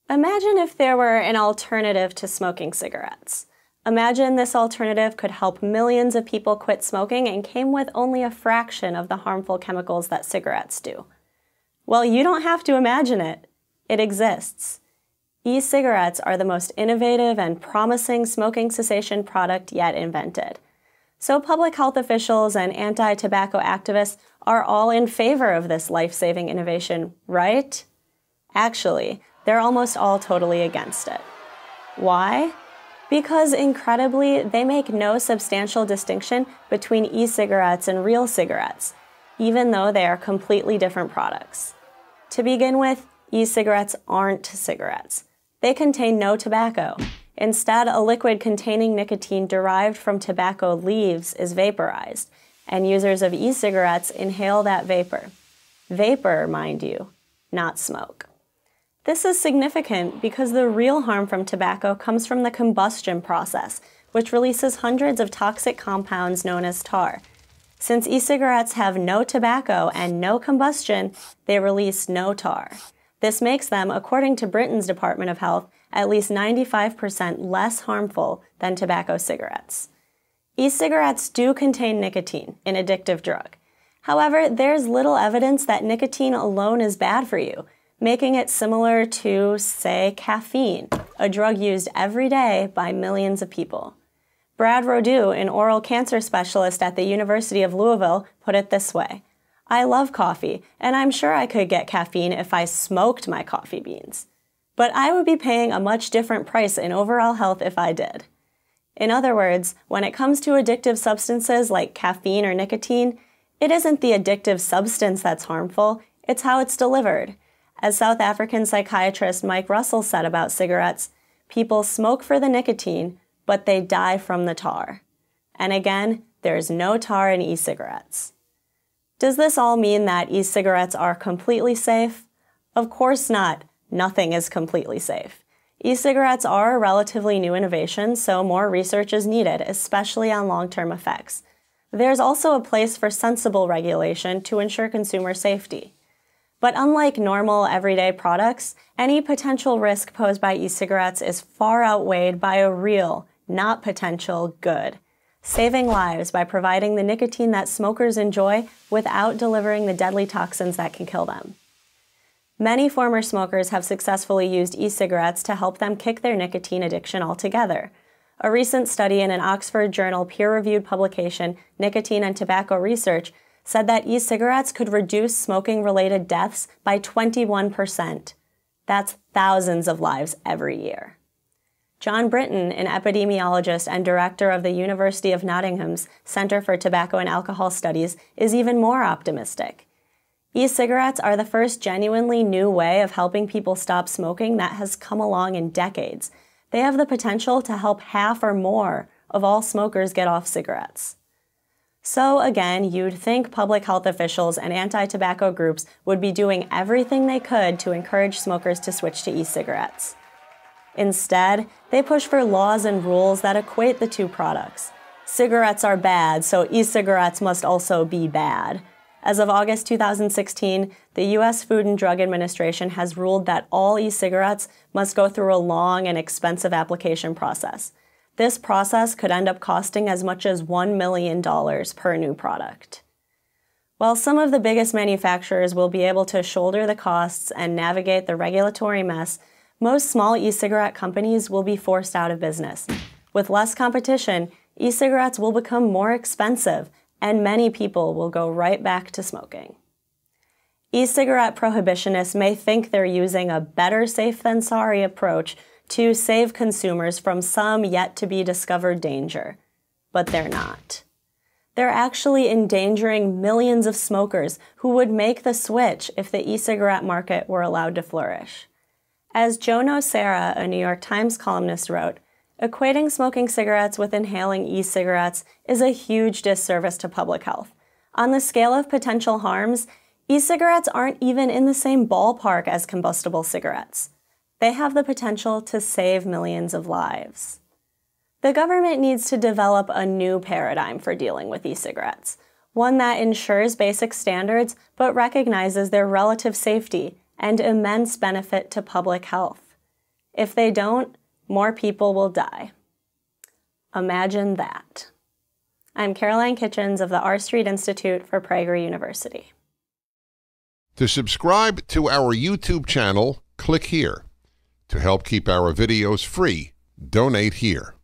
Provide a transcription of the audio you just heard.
Imagine if there were an alternative to smoking cigarettes. Imagine this alternative could help millions of people quit smoking and came with only a fraction of the harmful chemicals that cigarettes do. Well, you don't have to imagine it. It exists. E-cigarettes are the most innovative and promising smoking cessation product yet invented. So public health officials and anti-tobacco activists are all in favor of this life-saving innovation, right? Actually, they're almost all totally against it. Why? Because, incredibly, they make no substantial distinction between e-cigarettes and real cigarettes, even though they are completely different products. To begin with, e-cigarettes aren't cigarettes. They contain no tobacco. Instead, a liquid containing nicotine derived from tobacco leaves is vaporized, and users of e-cigarettes inhale that vapor. Vapor, mind you, not smoke. This is significant because the real harm from tobacco comes from the combustion process, which releases hundreds of toxic compounds known as tar. Since e-cigarettes have no tobacco and no combustion, they release no tar. This makes them, according to Britain's Department of Health, at least 95% less harmful than tobacco cigarettes. E-cigarettes do contain nicotine, an addictive drug. However, there's little evidence that nicotine alone is bad for you, making it similar to, say, caffeine, a drug used every day by millions of people. Brad Rodew, an oral cancer specialist at the University of Louisville, put it this way: "I love coffee, and I'm sure I could get caffeine if I smoked my coffee beans. But I would be paying a much different price in overall health if I did." In other words, when it comes to addictive substances like caffeine or nicotine, it isn't the addictive substance that's harmful, it's how it's delivered. As South African psychiatrist Mike Russell said about cigarettes, people smoke for the nicotine, but they die from the tar. And again, there's no tar in e-cigarettes. Does this all mean that e-cigarettes are completely safe? Of course not. Nothing is completely safe. E-cigarettes are a relatively new innovation, so more research is needed, especially on long-term effects. There's also a place for sensible regulation to ensure consumer safety. But unlike normal, everyday products, any potential risk posed by e-cigarettes is far outweighed by a real, not potential, good: saving lives by providing the nicotine that smokers enjoy without delivering the deadly toxins that can kill them. Many former smokers have successfully used e-cigarettes to help them kick their nicotine addiction altogether. A recent study in an Oxford Journal peer-reviewed publication, Nicotine and Tobacco Research, said that e-cigarettes could reduce smoking-related deaths by 21%. That's thousands of lives every year. John Britton, an epidemiologist and director of the University of Nottingham's Center for Tobacco and Alcohol Studies, is even more optimistic. E-cigarettes are the first genuinely new way of helping people stop smoking that has come along in decades. They have the potential to help half or more of all smokers get off cigarettes. So again, you'd think public health officials and anti-tobacco groups would be doing everything they could to encourage smokers to switch to e-cigarettes. Instead, they push for laws and rules that equate the two products. Cigarettes are bad, so e-cigarettes must also be bad. As of August 2016, the U.S. Food and Drug Administration has ruled that all e-cigarettes must go through a long and expensive application process. This process could end up costing as much as $1 million per new product. While some of the biggest manufacturers will be able to shoulder the costs and navigate the regulatory mess, most small e-cigarette companies will be forced out of business. With less competition, e-cigarettes will become more expensive, and many people will go right back to smoking. E-cigarette prohibitionists may think they're using a better safe than sorry approach to save consumers from some yet-to-be-discovered danger, but they're not. They're actually endangering millions of smokers who would make the switch if the e-cigarette market were allowed to flourish. As Joe Nocera, a New York Times columnist, wrote, equating smoking cigarettes with inhaling e-cigarettes is a huge disservice to public health. On the scale of potential harms, e-cigarettes aren't even in the same ballpark as combustible cigarettes. They have the potential to save millions of lives. The government needs to develop a new paradigm for dealing with e-cigarettes, one that ensures basic standards but recognizes their relative safety and immense benefit to public health. If they don't, more people will die. Imagine that. I'm Caroline Kitchens of the R Street Institute for Prager University. To subscribe to our YouTube channel, click here. To help keep our videos free, donate here.